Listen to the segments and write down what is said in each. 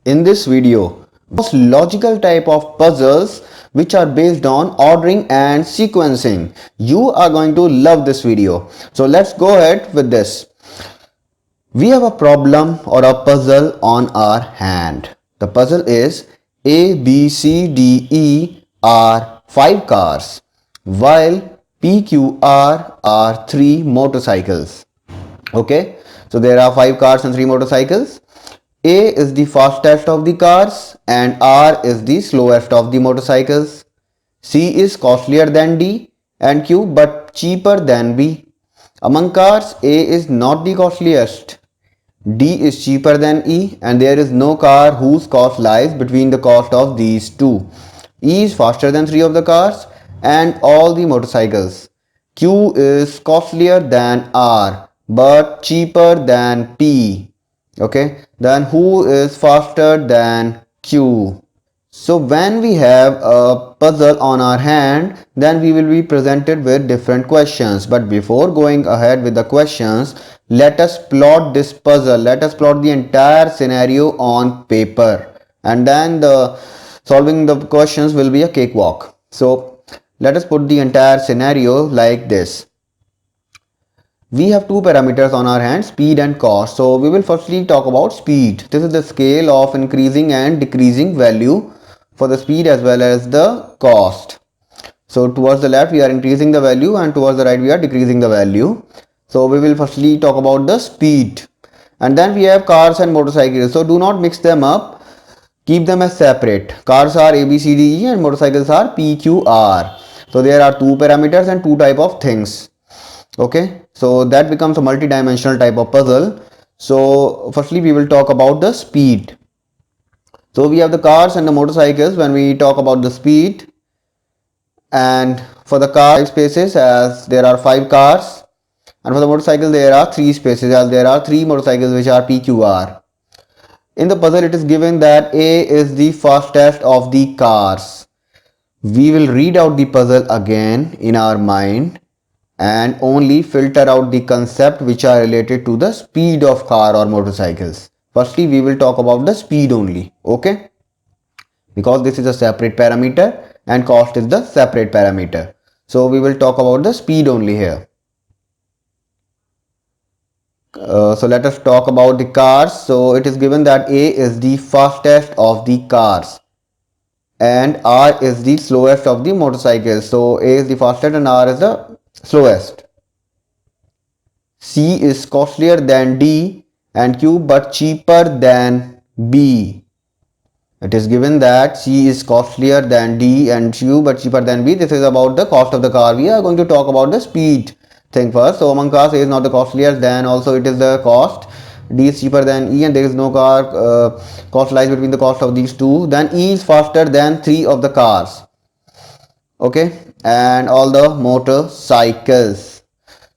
In this video, most logical type of puzzles which are based on ordering and sequencing. You are going to love this video. So let's go ahead with this. We have a problem or a puzzle on our hand. The puzzle is A, B, C, D, E are 5 cars while P, Q, R are 3 motorcycles. Okay, so there are 5 cars and 3 motorcycles. A is the fastest of the cars and R is the slowest of the motorcycles. C is costlier than D and Q but cheaper than B. Among cars, A is not the costliest. D is cheaper than E and there is no car whose cost lies between the cost of these two. E is faster than 3 of the cars and all the motorcycles. Q is costlier than R but cheaper than P. Okay, then who is faster than Q? So when we have a puzzle on our hand, then we will be presented with different questions. But before going ahead with the questions, let us plot this puzzle. Let us plot the entire scenario on paper. And then the solving the questions will be a cakewalk. So let us put the entire scenario like this. We have two parameters on our hand, speed and cost. So we will firstly talk about speed. This is the scale of increasing and decreasing value for the speed as well as the cost. So towards the left we are increasing the value and towards the right we are decreasing the value. So we will firstly talk about the speed. And then we have cars and motorcycles. So do not mix them up. Keep them as separate. Cars are A, B, C, D, E and motorcycles are P, Q, R. So there are two parameters and two type of things. Okay, so that becomes a multi-dimensional type of puzzle. So firstly we will talk about the speed. So we have the cars and the motorcycles when we talk about the speed, and for the car 5 spaces as there are 5 cars, and for the motorcycle there are 3 spaces as there are 3 motorcycles which are PQR. In the puzzle it is given that A is the fastest of the cars. We will read out the puzzle again in our mind and only filter out the concept which are related to the speed of car or motorcycles. Firstly, we will talk about the speed only, okay? Because this is a separate parameter and cost is the separate parameter. So we will talk about the speed only here. So let us talk about the cars. So it is given that A is the fastest of the cars and R is the slowest of the motorcycles. So A is the fastest and R is the slowest. C is costlier than D and Q but cheaper than B. It is given that C is costlier than D and Q but cheaper than B. This is about the cost of the car. We are going to talk about the speed thing first. So among cars A is not the costlier, then also it is the cost. D is cheaper than E and there is no car cost lies between the cost of these two. Then E is faster than 3 of the cars. Okay, and all the motorcycles.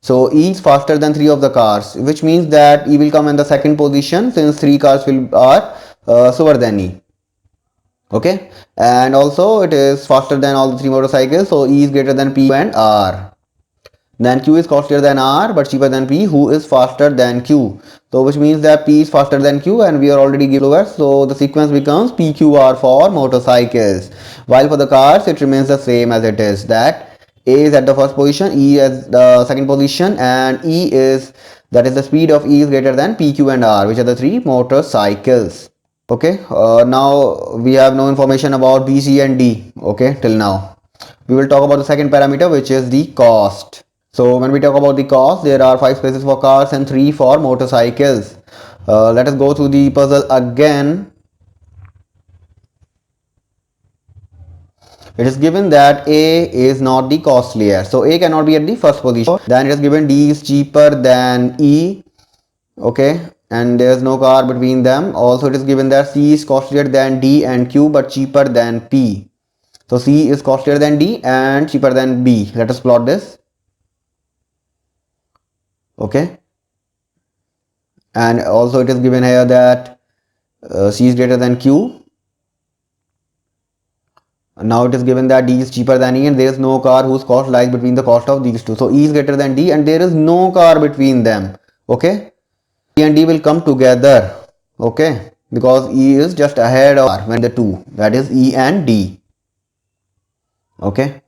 So E is faster than 3 of the cars, which means that E will come in the second position since 3 cars are slower than E. Okay, and also it is faster than all the 3 motorcycles, so E is greater than P and R. Then Q is costlier than R but cheaper than P, who is faster than Q. So which means that P is faster than Q and we are already given lower. So the sequence becomes PQR for motorcycles. While for the cars it remains the same as it is, that A is at the first position, E is the second position and E is, that is the speed of E is greater than P, Q and R, which are the 3 motorcycles. Okay, now we have no information about B, C and D. Okay, till now. We will talk about the second parameter which is the cost. So when we talk about the cost, there are 5 spaces for cars and 3 for motorcycles. Let us go through the puzzle again. It is given that A is not the costlier. So A cannot be at the first position. Then it is given D is cheaper than E. Okay, and there is no car between them. Also it is given that C is costlier than D and Q but cheaper than P. So C is costlier than D and cheaper than B. Let us plot this. Okay, and also it is given here that C is greater than Q. Now it is given that D is cheaper than E and there is no car whose cost lies between the cost of these two. So E is greater than D and there is no car between them. Okay, E and D will come together. Okay, because E is just ahead of R when the two, that is E and D. Okay.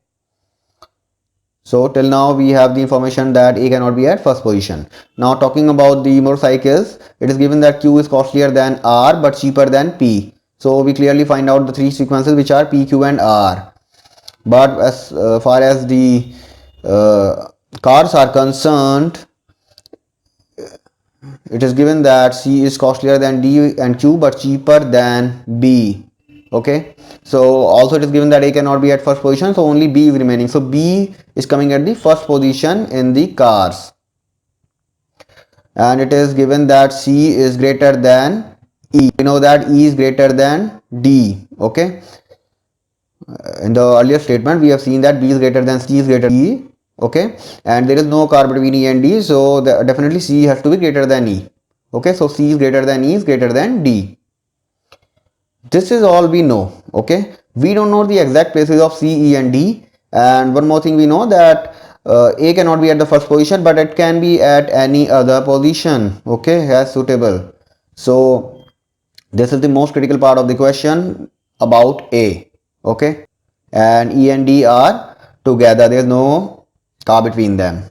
So till now we have the information that A cannot be at first position. Now talking about the motorcycles, it is given that Q is costlier than R but cheaper than P. So we clearly find out the three sequences which are P, Q and R. But as far as the cars are concerned, it is given that C is costlier than D and Q but cheaper than B. Okay, so also it is given that A cannot be at first position, so only B is remaining. So B is coming at the first position in the cars, and it is given that C is greater than E. We know that E is greater than D. Okay, in the earlier statement we have seen that B is greater than C is greater than E. Okay, and there is no car between E and D, so definitely C has to be greater than E. Okay, so C is greater than E is greater than D. This is all we know. Okay, we don't know the exact places of C, E and D. And one more thing we know that A cannot be at the first position, but it can be at any other position. Okay, as suitable. So this is the most critical part of the question about A. Okay, and E and D are together. There is no car between them.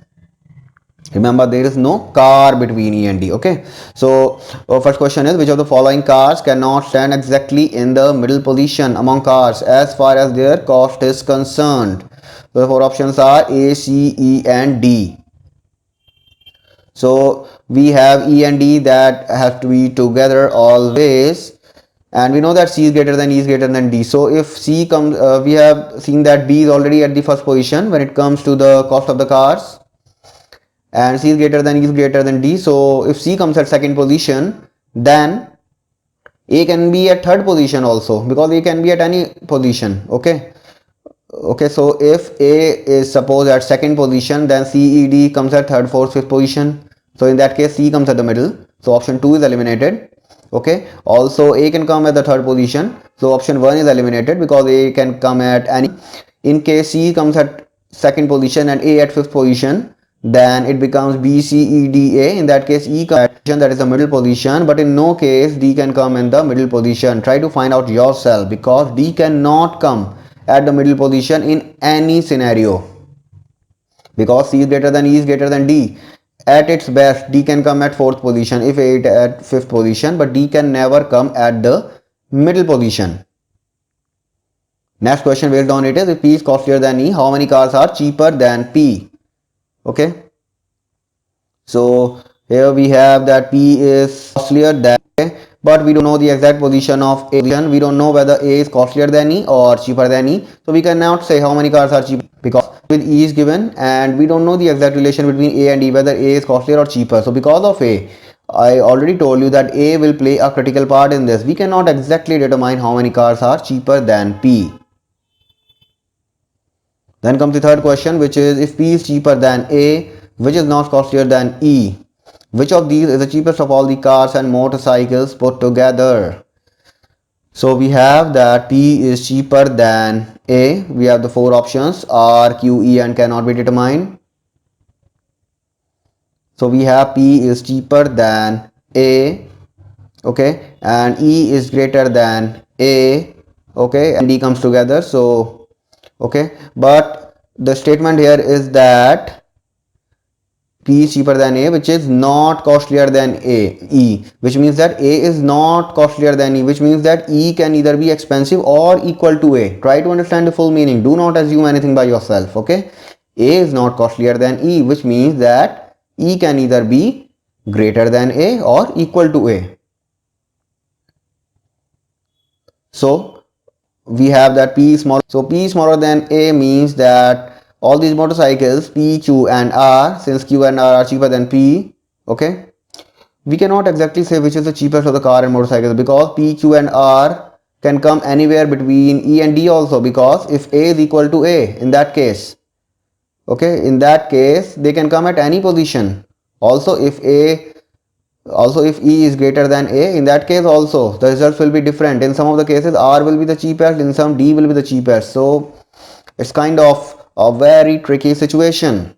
Remember, there is no car between E and D. Okay, so first question is, which of the following cars cannot stand exactly in the middle position among cars as far as their cost is concerned? So the four options are A, C, E and D. So we have E and D that have to be together always, and we know that C is greater than E is greater than D. So if C comes, we have seen that B is already at the first position when it comes to the cost of the cars, and C is greater than E is greater than D. So if C comes at second position, then A can be at third position also, because A can be at any position. Okay, so if A is suppose at second position, then C, E, D comes at third, fourth, fifth position. So in that case C comes at the middle, so option 2 is eliminated. Okay, also A can come at the third position, so option 1 is eliminated because A can come at any. In case C comes at second position and A at fifth position, then it becomes B, C, E, D, A. In that case E comes at that is the middle position, but in no case D can come in the middle position. Try to find out yourself, because D cannot come at the middle position in any scenario, because C is greater than E is greater than D. At its best, D can come at fourth position if A is at fifth position, but D can never come at the middle position. Next question based on it is, if P is costlier than E, how many cars are cheaper than P? Okay, so here we have that P is costlier than A, but we don't know the exact position of A. We don't know whether A is costlier than E or cheaper than E, so we cannot say how many cars are cheaper, because with E is given and we don't know the exact relation between A and E, whether A is costlier or cheaper. So because of A, I already told you that A will play a critical part in this. We cannot exactly determine how many cars are cheaper than P. Then comes the third question, which is, if P is cheaper than A, which is not costlier than E? Which of these is the cheapest of all the cars and motorcycles put together? So we have that P is cheaper than A. We have the four options R, Q, E and cannot be determined. So we have P is cheaper than A. Okay, and E is greater than A. Okay, and D comes together. So okay, but the statement here is that P is cheaper than A, which is not costlier than E, which means that A is not costlier than E, which means that E can either be expensive or equal to A. Try to understand the full meaning. Do not assume anything by yourself. Okay, A is not costlier than E, which means that E can either be greater than A or equal to A. So we have that P is smaller. So P is smaller than A means that all these motorcycles P, Q and R, since Q and R are cheaper than P, okay, we cannot exactly say which is the cheapest of the car and motorcycles, because P, Q and R can come anywhere between E and D also, because if A is equal to A, in that case, okay, in that case they can come at any position. Also if E is greater than A, in that case also the results will be different. In some of the cases R will be the cheapest, in some D will be the cheapest. So it's kind of a very tricky situation,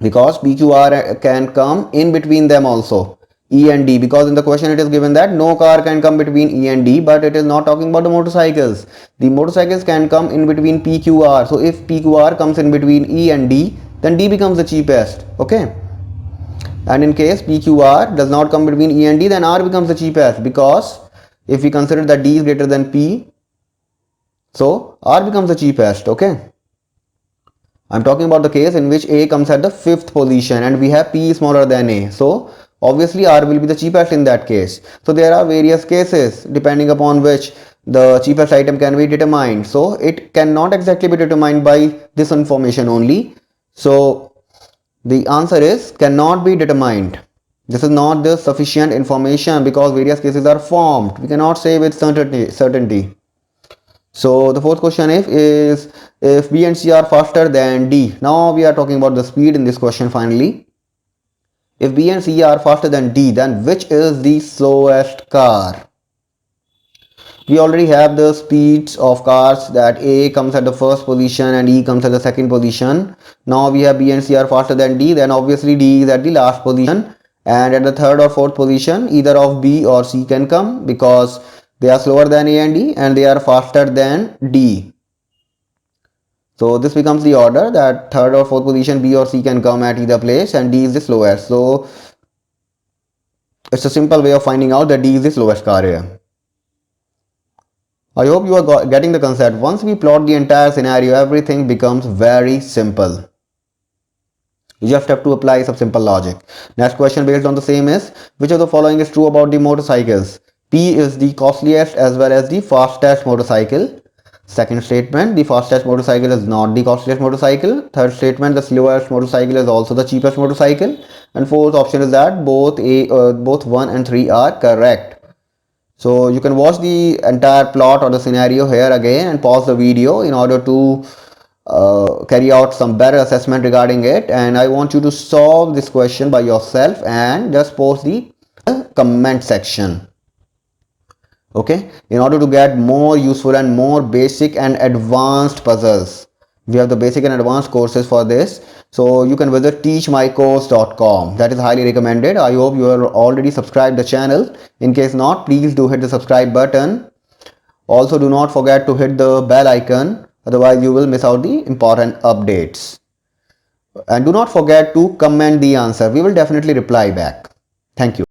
because PQR can come in between them also. E and D, because in the question it is given that no car can come between E and D, but it is not talking about the motorcycles. The motorcycles can come in between PQR. So if PQR comes in between E and D, then D becomes the cheapest. Okay. And in case PQR does not come between E and D, then R becomes the cheapest, because if we consider that D is greater than P, so R becomes the cheapest. Okay. I'm talking about the case in which A comes at the 5th position and we have P smaller than A. So obviously R will be the cheapest in that case. So there are various cases depending upon which the cheapest item can be determined. So it cannot exactly be determined by this information only. So the answer is cannot be determined. This is not the sufficient information because various cases are formed. We cannot say with certainty. So the fourth question is if B and C are faster than D. Now we are talking about the speed in this question finally. If B and C are faster than D, then which is the slowest car? We already have the speeds of cars that A comes at the first position and E comes at the second position. Now we have B and C are faster than D, then obviously D is at the last position, and at the third or fourth position either of B or C can come because they are slower than A and D and they are faster than D. So this becomes the order that third or fourth position B or C can come at either place and D is the slowest. So it's a simple way of finding out that D is the slowest car here. I hope you are getting the concept. Once we plot the entire scenario, everything becomes very simple. You just have to apply some simple logic. Next question based on the same is, which of the following is true about the motorcycles? P is the costliest as well as the fastest motorcycle. Second statement, the fastest motorcycle is not the costliest motorcycle. Third statement, the slowest motorcycle is also the cheapest motorcycle. And fourth option is that both 1 and 3 are correct. So you can watch the entire plot or the scenario here again and pause the video in order to carry out some better assessment regarding it. And I want you to solve this question by yourself and just post the comment section. Okay, in order to get more useful and more basic and advanced puzzles, we have the basic and advanced courses for this. So you can visit teachmycourse.com. That is highly recommended. I hope you are already subscribed the channel. In case not, please do hit the subscribe button. Also do not forget to hit the bell icon, otherwise you will miss out the important updates. And do not forget to comment the answer. We will definitely reply back. Thank you.